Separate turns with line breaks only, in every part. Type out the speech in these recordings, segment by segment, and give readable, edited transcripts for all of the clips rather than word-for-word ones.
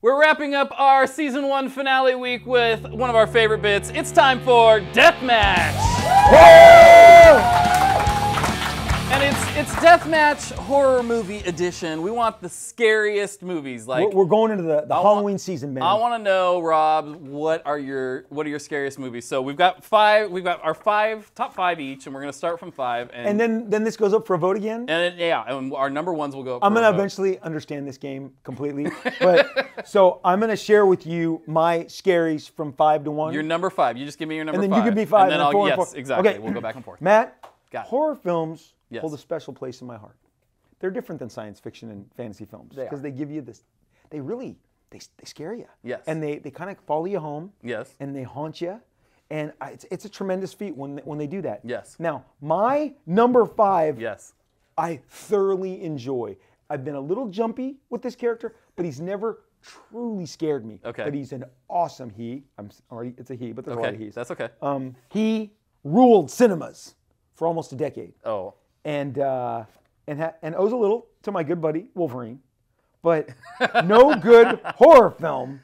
We're wrapping up our season 1 finale week with one of our favorite bits. It's time for Deathmatch! And it's Deathmatch Horror Movie Edition. We want the scariest movies. Like
we're going into the Halloween season, man.
I want to know, Rob, what are your scariest movies? So we've got 5. We've got our top 5 each, and we're gonna start from 5.
And then this goes up for a vote again.
And and our number ones will go up.
I'm gonna eventually understand this game completely, but so I'm gonna share with you my scaries from 5 to 1.
Your number 5. You just give me your number 5.
And then you give me 5
and then
4
yes,
and 4.
Exactly.
Okay.
We'll go back and forth.
Matt,
Got it.
Horror films
Yes.
hold a special place in my heart. They're different than science fiction and fantasy films because they give you this. They really they scare you.
Yes.
And they kind of follow you home.
Yes.
And they haunt you. And it's a tremendous feat when they do that.
Yes.
Now, my number 5,
Yes.
I thoroughly enjoy. I've been a little jumpy with this character, but he's never truly scared me.
Okay.
But he's an awesome he. It's a he, but there's a lot of he's.
That's okay.
He ruled cinemas for almost a decade.
Oh.
And owes a little to my good buddy Wolverine, but no good horror film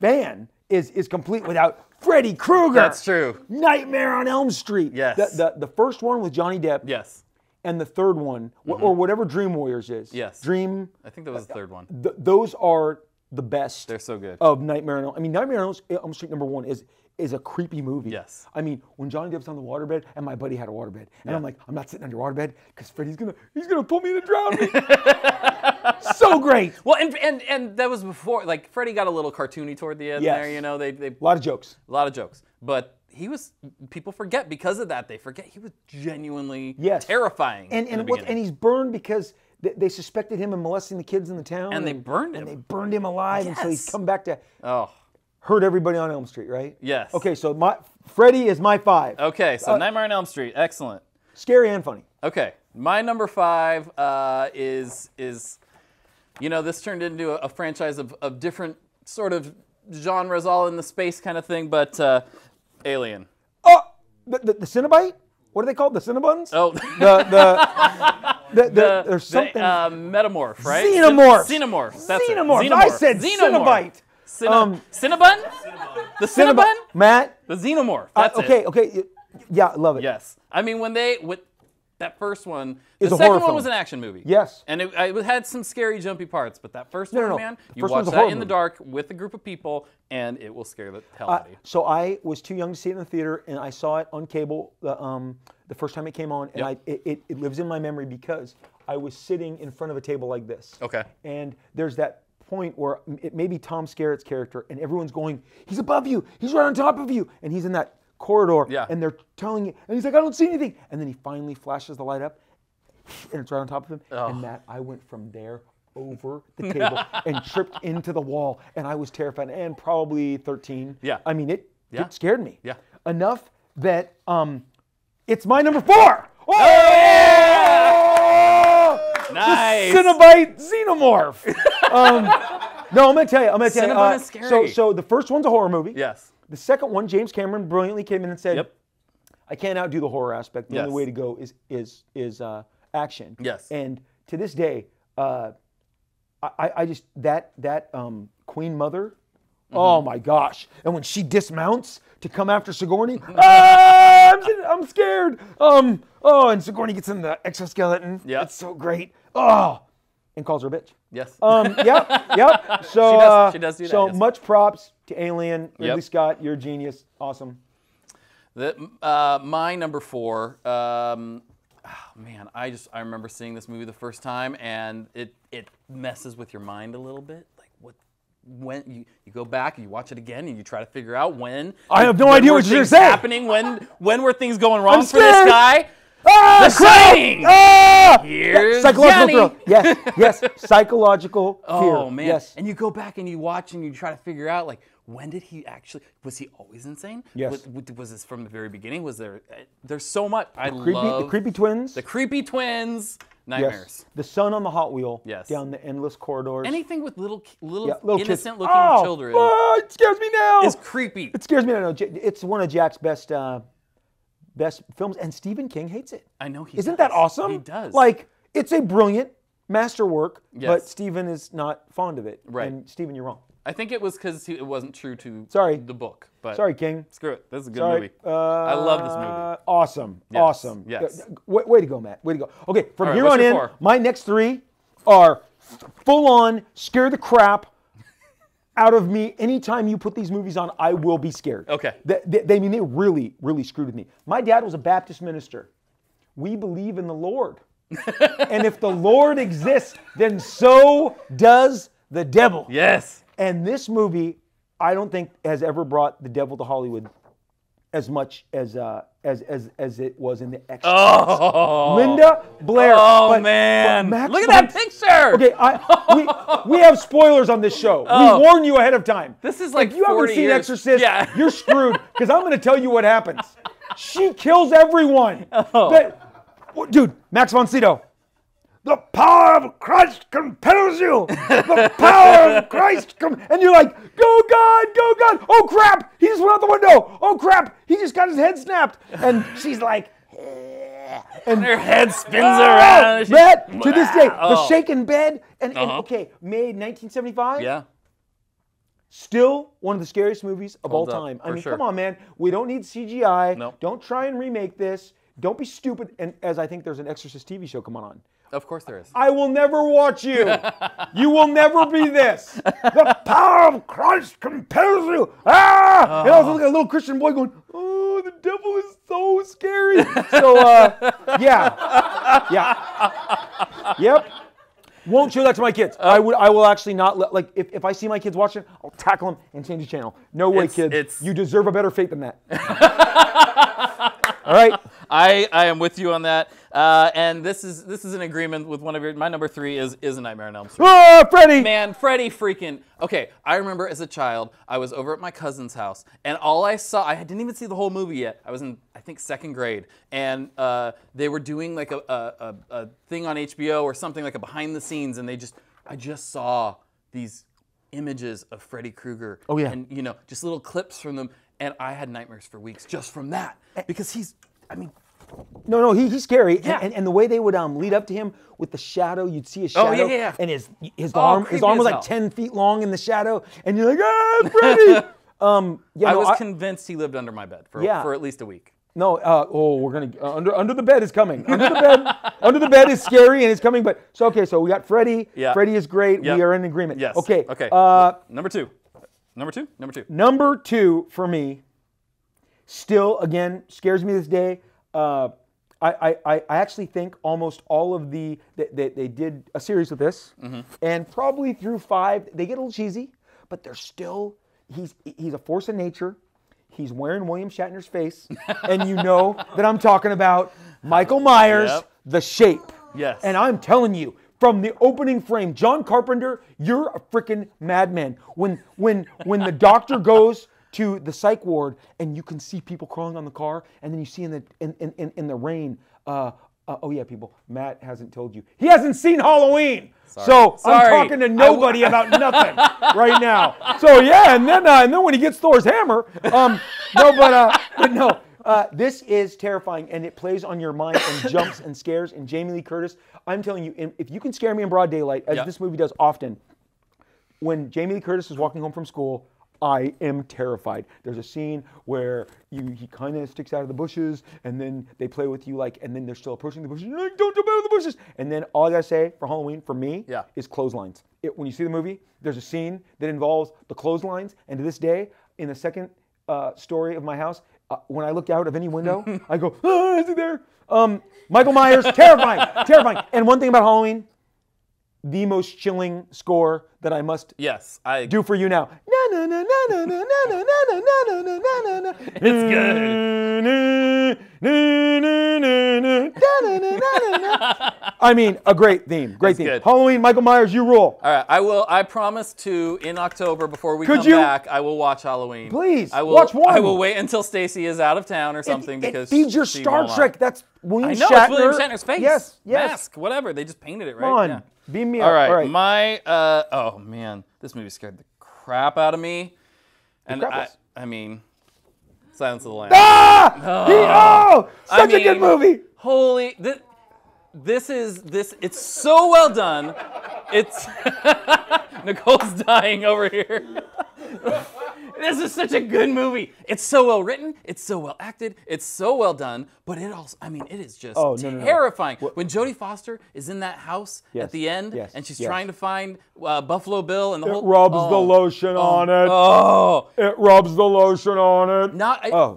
fan is complete without Freddy Krueger.
That's true.
Nightmare on Elm Street.
Yes.
The first one with Johnny Depp.
Yes.
And the third one, or whatever Dream Warriors is.
Yes.
Dream.
I think that was the third one.
Those are the best.
They're so good.
Of Nightmare on Elm. I mean, Nightmare on Elm Street #1 is a creepy movie.
Yes.
I mean, when Johnny Depp's on the waterbed, and my buddy had a waterbed, and I'm like, I'm not sitting under waterbed because Freddy's gonna pull me and drown me. So great.
Well, and that was before, like, Freddy got a little cartoony toward the end there. You know, they
a lot of jokes.
But people forget because of that. They forget he was genuinely
Yes.
terrifying.
And he's burned because they suspected him of molesting the kids in the town.
And they burned him.
And they burned him alive, and so he's come back to hurt everybody on Elm Street, right?
Yes.
Okay, so Freddy is my 5.
Okay, so Nightmare on Elm Street, excellent.
Scary and funny.
Okay, my number 5 is this turned into a franchise of different sort of genres, all in the space kind of thing, but Alien.
Oh, the Cinnabite? What are they called? The Cinnabuns?
Oh,
there's something.
Metamorph, right?
Xenomorph.
Xenomorph. That's
Xenomorph.
it.
I said Cinnabite.
Cinnabun? The Cinnabun?
Matt.
The Xenomorph. That's
it. Okay. Yeah, love it.
Yes. I mean, with that first one,
It's
the
a
second
horror
one
film.
was an action movie.
Yes.
And it had some scary, jumpy parts, but that first one, man, you
first
watch
one's a
that
horror
in the
movie.
dark with a group of people, and it will scare the hell out of you.
So I was too young to see it in the theater, and I saw it on cable the first time it came on, and it lives in my memory because I was sitting in front of a table like this.
Okay.
And there's that point where it may be Tom Skerritt's character, and everyone's going, he's above you, he's right on top of you, and he's in that corridor, and they're telling you, and he's like, I don't see anything, and then he finally flashes the light up, and it's right on top of him, and Matt, I went from there over the table and tripped into the wall, and I was terrified, and probably 13.
Yeah.
I mean, it scared me.
Yeah.
Enough that it's my number 4. Oh!
Nice.
The Cinnabite Xenomorph. No, I'm gonna tell you.
Cinnabon is scary.
So the first one's a horror movie.
Yes.
The second one, James Cameron brilliantly came in and said, I can't outdo the horror aspect. The only way to go is action.
Yes.
And to this day, I just that Queen Mother. Oh my gosh! And when she dismounts to come after Sigourney, I'm scared. And Sigourney gets in the exoskeleton.
Yeah.
It's so great. And calls her a bitch.
Yes.
Yep. So
she does do that.
So
yes.
much props to Alien. Ridley Scott, you're a genius. Awesome.
My number 4. Man, I remember seeing this movie the first time, and it messes with your mind a little bit. Like when you go back and you watch it again and you try to figure out when.
I have no idea what you're saying.
Happening when were things going wrong for this guy?
The
Shining! Here's
psychological
Johnny.
thrill. Yes, psychological fear.
Oh man!
Yes.
And you go back and you watch and you try to figure out, like, when did he actually? Was he always insane?
Yes.
Was this from the very beginning? Was there? There's so much.
The creepy twins.
The creepy twins. Nightmares.
Yes. The sun on the Hot Wheel.
Yes.
Down the endless corridors.
Anything with little innocent-looking
kids.
children.
It scares me now.
Is creepy.
It scares me now. It's one of Jack's best films, and Stephen King hates it.
I know he.
Isn't that awesome?
He does.
Like, it's a brilliant masterwork,
Yes.
but Steven is not fond of it.
Right.
And Steven, you're wrong.
I think it was because it wasn't true to the book. But
Sorry, King.
Screw it. This is a good movie. I love this movie.
Awesome.
Yes.
Awesome.
Yes.
Way to go, Matt. Way to go. Okay, from
right,
here
what's
on
your
in,
4?
my next 3 are full on, scare the crap out of me. Anytime you put these movies on, I will be scared.
Okay.
They really, really screwed with me. My dad was a Baptist minister. We believe in the Lord. And if the Lord exists, then so does the devil.
Yes.
And this movie, I don't think has ever brought the devil to Hollywood as much as it was in The Exorcist.
Oh.
Linda Blair.
Oh, man.
Max
Look at that picture.
Okay, we have spoilers on this show.
Oh.
We warn you ahead of time.
This is like
if you haven't
40
seen
years.
Exorcist,
Yeah.
you're screwed because I'm going to tell you what happens. She kills everyone.
Oh.
Dude, Max von Sydow. The power of Christ compels you. The power of Christ and you're like, go God, go God. Oh crap, he just went out the window. Oh crap, he just got his head snapped. And she's like,
and her head spins around.
Matt, to this day, the shaken bed. And okay, made 1975.
Yeah.
Still one of the scariest movies of all
Holds up,
time. I
for
mean,
sure.
come on, man. We don't need CGI.
Nope.
Don't try and remake this. Don't be stupid. And as I think there's an Exorcist TV show coming on.
Of course there is.
I will never watch you. You will never be this. The power of Christ compels you. Ah! And I was like a little Christian boy going, oh, the devil is so scary. So, Yep. Won't show that to my kids. I will actually not let, like, if I see my kids watching, I'll tackle them and change the channel. No way, kids. You deserve a better fate than that. All right.
I am with you on that. And this is an agreement with one of your. My number 3 is A Nightmare on Elm Street.
Oh, Freddy!
Man, Freddy freaking. Okay, I remember as a child, I was over at my cousin's house, and all I saw, I didn't even see the whole movie yet. I was in, I think, 2nd grade, and they were doing like a thing on HBO or something, like a behind the scenes, and I just saw these images of Freddy Krueger.
Oh yeah.
And just little clips from them, and I had nightmares for weeks just from that because he's.
No, he's scary.
Yeah.
And the way they would lead up to him with the shadow, you'd see his shadow.
Oh, yeah.
And his arm was like 10 feet long in the shadow, and you're like, ah, Freddy.
I was convinced he lived under my bed for at least a week.
No, we're gonna under the bed is coming. Under the bed is scary and it's coming. But so we got Freddy.
Yeah.
Freddy is great.
Yep.
We are in agreement.
Yes.
Okay.
Number two.
Number 2 for me. Still, again, scares me this day. I actually think almost all of they did a series with this, and probably through 5 they get a little cheesy, but they're still he's a force of nature. He's wearing William Shatner's face, and you know that I'm talking about Michael Myers, The Shape.
Yes.
And I'm telling you, from the opening frame, John Carpenter, you're a freaking madman. When the doctor goes to the psych ward and you can see people crawling on the car, and then you see in the rain. Oh yeah, people. Matt hasn't told you he hasn't seen Halloween. So I'm talking to nobody about nothing right now. So yeah, and then when he gets Thor's hammer, this is terrifying, and it plays on your mind and jumps and scares. And Jamie Lee Curtis, I'm telling you, if you can scare me in broad daylight, as this movie does often, when Jamie Lee Curtis is walking home from school, I am terrified. There's a scene where he kind of sticks out of the bushes, and then they play with you and then they're still approaching the bushes. You're like, don't jump out of the bushes. And then all I gotta say for Halloween, for me, is clotheslines. When you see the movie, there's a scene that involves the clotheslines, and to this day, in the second story of my house, when I look out of any window, I go, is he there? Michael Myers, terrifying. And one thing about Halloween, the most chilling score that I must do for you now.
It's good.
I mean, a great theme. Great theme.
Good.
Halloween, Michael Myers, you rule.
All right, I promise to, in October, before we come back, I will watch Halloween.
Please, watch one.
I will wait until Stacy is out of town or something because
it feeds your Star Trek. That's William Shatner.
I know, it's William Shatner's face.
Yes.
Mask, whatever. They just painted it, right?
Come on.
Yeah.
Beam me up.
All right. Oh man, this movie scared the crap out of me. And I mean, Silence of the Lambs.
Such a good movie.
It's so well done. It's Nicole's dying over here. This is such a good movie. It's so well written. It's so well acted. It's so well done. But it also, I mean, it is just terrifying. No. When Jodie Foster is in that house at the end, and she's trying to find Buffalo Bill and the whole.
It rubs the lotion on it. Oh, it rubs the lotion on it.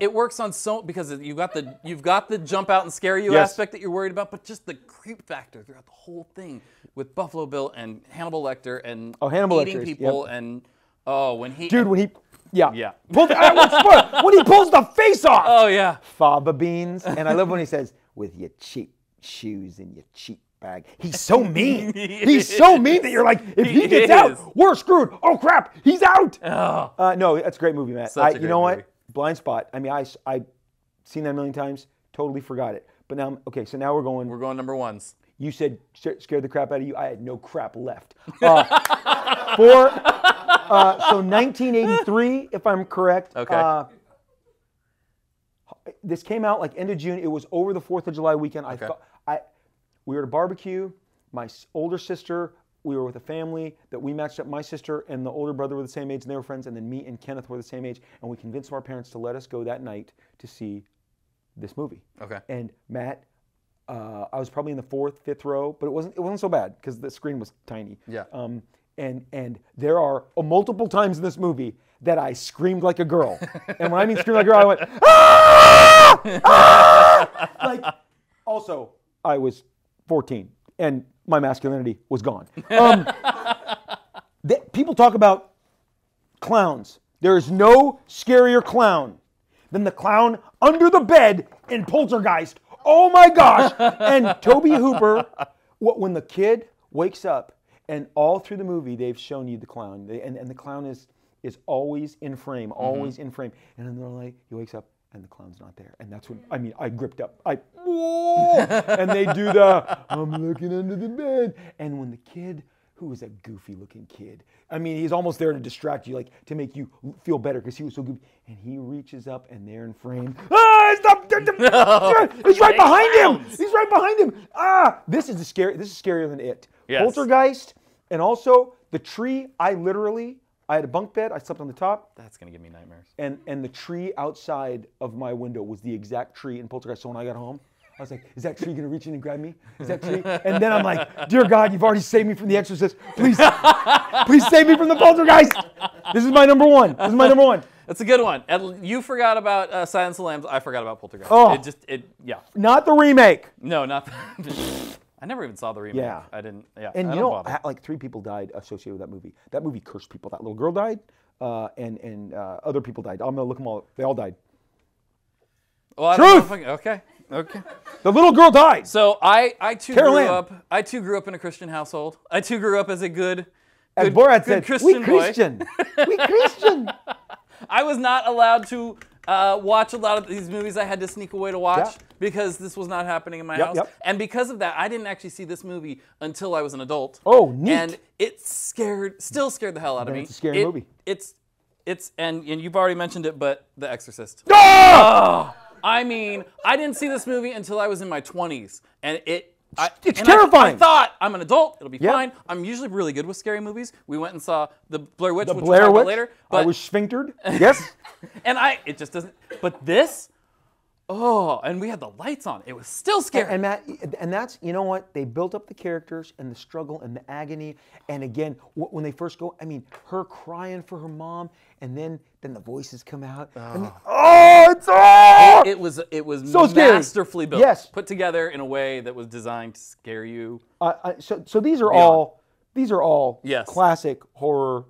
It works on because you've got the jump out and scare you aspect that you're worried about, but just the creep factor throughout the whole thing with Buffalo Bill and Hannibal Lecter and eating people and when he.
Yeah. When he pulls the face off.
Oh, yeah.
Fava beans. And I love when he says, with your cheap shoes and your cheap bag. He's so mean. He's so mean that you're like, if he gets out, we're screwed. Oh, crap. He's out.
Oh.
No, that's a great movie, Matt.
You know
what? Blind spot. I mean, I've seen that a million times. Totally forgot it. But now, okay, so now we're going
number ones.
You said scared the crap out of you. I had no crap left. So 1983, if I'm correct.
Okay.
This came out like end of June. It was over the 4th of July weekend. We were at a barbecue. My older sister, we were with a family that we matched up. My sister and the older brother were the same age and they were friends. And then me and Kenneth were the same age. And we convinced our parents to let us go that night to see this movie.
Okay.
And Matt, I was probably in the 4th, 5th row, but it wasn't so bad because the screen was tiny.
Yeah.
And there are multiple times in this movie that I screamed like a girl. And when I mean scream like a girl, I went, ah! Ah! Like, also, I was 14 and my masculinity was gone. People talk about clowns. There is no scarier clown than the clown under the bed in Poltergeist. Oh my gosh! And Toby Hooper, when the kid wakes up, and all through the movie, they've shown you the clown. And the clown is always in frame, always in frame. And then they're like, he wakes up and the clown's not there. And that's when, I mean, I gripped up. Whoa! And they do I'm looking under the bed. And when the kid, who was a goofy looking kid, I mean, he's almost there to distract you, like to make you feel better because he was so goofy. And he reaches up and they're in frame. Ah, stop! No, he's right behind him! He's right behind him! Ah! This is scarier than it.
Yes.
Poltergeist. And also, the tree, I had a bunk bed, I slept on the top.
That's going to give me nightmares.
And the tree outside of my window was the exact tree in Poltergeist. So when I got home, I was like, is that tree going to reach in and grab me? Is that tree? And then I'm like, dear God, you've already saved me from the Exorcist. Please save me from the Poltergeist. This is my number one.
That's a good one. You forgot about Silence of the Lambs. I forgot about Poltergeist.
Oh.
Yeah.
Not the remake.
No, not the I never even saw the remake.
Yeah.
I didn't, yeah.
And like 3 people died associated with that movie. That movie cursed people. That little girl died, and other people died. I'm going to look them all. They all died.
Well,
Truth!
Okay.
The little girl died.
So I too grew up in a Christian household. I too grew up as a good
Borat said,
Christian
we Christian. We Christian.
I was not allowed to watch a lot of these movies. I had to sneak away to watch because this was not happening in my house. And because of that, I didn't actually see this movie until I was an adult.
Oh, neat.
And it still scared the hell out of me.
It's a scary movie.
And you've already mentioned it, but The Exorcist.
Ah!
I mean, I didn't see this movie until I was in my 20s, and
it's terrifying.
I thought, I'm an adult, it'll be fine. I'm usually really good with scary movies. We went and saw The Blair Witch, which we'll talk about later.
But I was sphinctered. Yes.
And it just doesn't. But this, and we had the lights on. It was still scary.
And Matt, and that's, you know what? They built up the characters and the struggle and the agony. And again, when they first go, I mean, her crying for her mom, and then the voices come out. I mean,
it was
so
masterfully built.
Yes.
Put together in a way that was designed to scare you.
So these are all classic horror,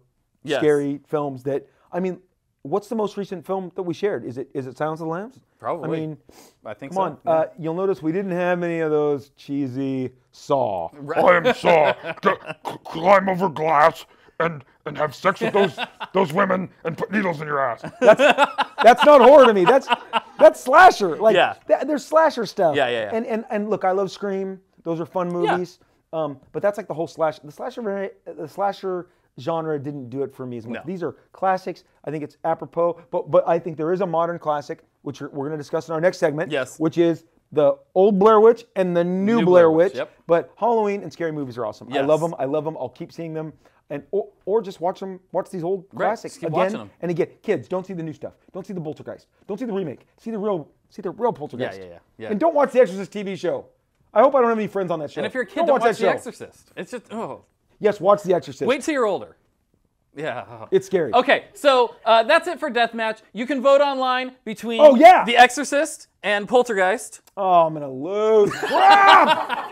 scary films that, I mean, what's the most recent film that we shared? Is it Silence of the Lambs?
Probably.
I mean,
I think
come
so.
on. You'll notice we didn't have any of those cheesy Saw.
Right.
I am Saw. Climb over glass and have sex with those women and put needles in your ass.
That's not horror to me. That's slasher. Like there's slasher stuff.
Yeah.
And look, I love Scream. Those are fun movies. But that's like the whole the slasher genre didn't do it for me as much.
No.
These are classics. I think it's apropos. But I think there is a modern classic, which we're going to discuss in our next segment.
Yes.
Which is the old Blair Witch and the new Blair Witch.
Yep.
But Halloween and scary movies are awesome.
Yes.
I love them. I love them. I'll keep seeing them. And or just watch them. Watch these old classics
keep watching
again
them.
and again. Kids, don't see the new stuff. Don't see the Poltergeist. Don't see the remake. See the real Poltergeist.
Yeah.
And don't watch the Exorcist TV show. I hope I don't have any friends on that show.
And if you're a kid, don't watch
that
The
show.
Exorcist. It's just, oh.
Yes, watch The Exorcist.
Wait till you're older. Yeah.
It's scary.
Okay, so that's it for Deathmatch. You can vote online between The Exorcist and Poltergeist.
Oh, I'm going to lose. Crap!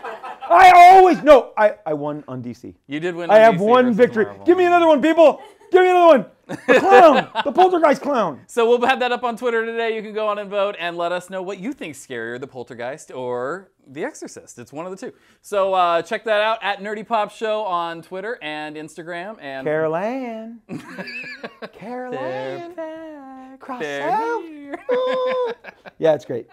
I won on DC.
You did win
I have one victory. Give me another one, people. Give me another one. The clown. The Poltergeist clown.
So we'll have that up on Twitter today. You can go on and vote and let us know what you think's scarier, the Poltergeist or The Exorcist. It's one of the two. So check that out at Nerdy Pop Show on Twitter and Instagram. And
Caroline. Caroline. Cross out. Yeah, it's great.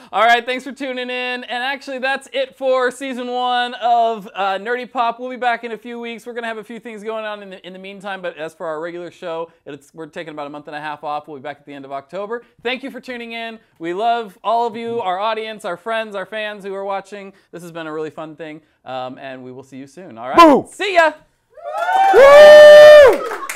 All right, thanks for tuning in. And actually, that's it for season 1 of Nerdy Pop. We'll be back in a few weeks. We're going to have a few things going on in the meantime, but as for our regular show, we're taking about a month and a half off. We'll be back at the end of October. Thank you for tuning in. We love all of you, our audience, our friends, our fans who are watching. This has been a really fun thing, and we will see you soon. All right?
Boo!
See ya!
Woo!